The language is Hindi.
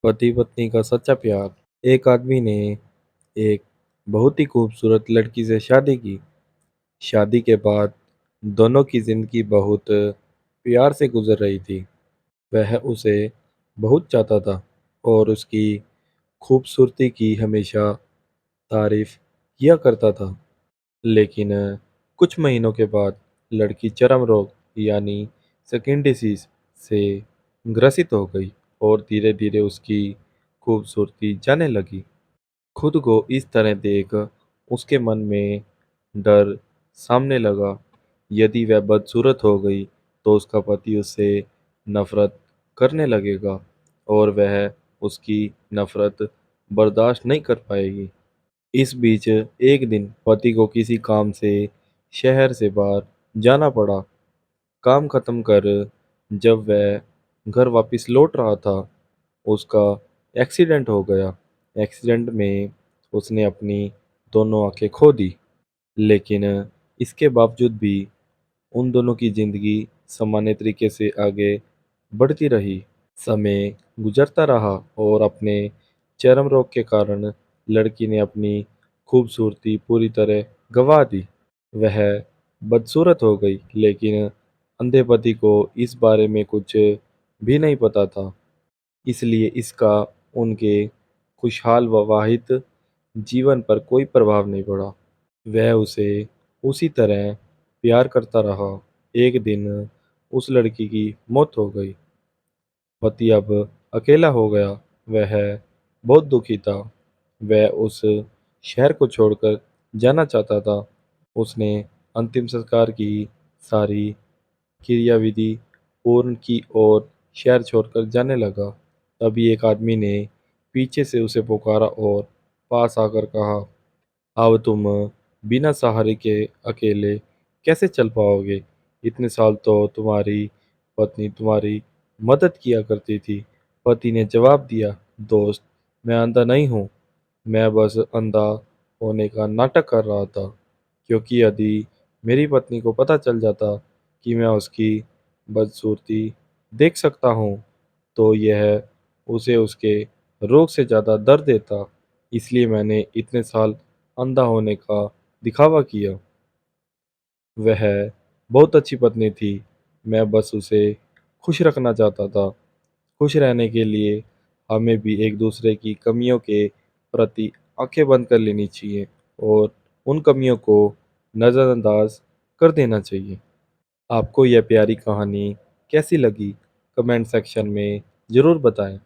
पति पत्नी का सच्चा प्यार। एक आदमी ने एक बहुत ही खूबसूरत लड़की से शादी की। शादी के बाद दोनों की जिंदगी बहुत प्यार से गुजर रही थी। वह उसे बहुत चाहता था और उसकी खूबसूरती की हमेशा तारीफ किया करता था। लेकिन कुछ महीनों के बाद लड़की चर्म रोग यानी स्किन डिसीज से ग्रसित हो गई और धीरे धीरे उसकी खूबसूरती जाने लगी। खुद को इस तरह देख उसके मन में डर सामने लगा। यदि वह बदसूरत हो गई तो उसका पति उससे नफरत करने लगेगा और वह उसकी नफरत बर्दाश्त नहीं कर पाएगी। इस बीच एक दिन पति को किसी काम से शहर से बाहर जाना पड़ा। काम खत्म कर जब वह घर वापस लौट रहा था, उसका एक्सीडेंट हो गया। एक्सीडेंट में उसने अपनी दोनों आंखें खो दी। लेकिन इसके बावजूद भी उन दोनों की जिंदगी सामान्य तरीके से आगे बढ़ती रही। समय गुजरता रहा और अपने चर्म रोग के कारण लड़की ने अपनी खूबसूरती पूरी तरह गंवा दी। वह बदसूरत हो गई, लेकिन अंधे पति को इस बारे में कुछ भी नहीं पता था। इसलिए इसका उनके खुशहाल वैवाहिक जीवन पर कोई प्रभाव नहीं पड़ा। वह उसे उसी तरह प्यार करता रहा। एक दिन उस लड़की की मौत हो गई। पति अब अकेला हो गया। वह बहुत दुखी था। वह उस शहर को छोड़कर जाना चाहता था। उसने अंतिम संस्कार की सारी क्रियाविधि पूर्ण की और शहर छोड़कर जाने लगा। तभी एक आदमी ने पीछे से उसे पुकारा और पास आकर कहा, अब तुम बिना सहारे के अकेले कैसे चल पाओगे? इतने साल तो तुम्हारी पत्नी तुम्हारी मदद किया करती थी। पति ने जवाब दिया, दोस्त, मैं अंधा नहीं हूँ। मैं बस अंधा होने का नाटक कर रहा था, क्योंकि यदि मेरी पत्नी को पता चल जाता कि मैं उसकी बदसूरती देख सकता हूँ, तो यह उसे उसके रोग से ज़्यादा दर्द देता। इसलिए मैंने इतने साल अंधा होने का दिखावा किया। वह बहुत अच्छी पत्नी थी। मैं बस उसे खुश रखना चाहता था। खुश रहने के लिए हमें भी एक दूसरे की कमियों के प्रति आंखें बंद कर लेनी चाहिए और उन कमियों को नज़रअंदाज कर देना चाहिए। आपको यह प्यारी कहानी कैसी लगी? कमेंट सेक्शन में ज़रूर बताएं।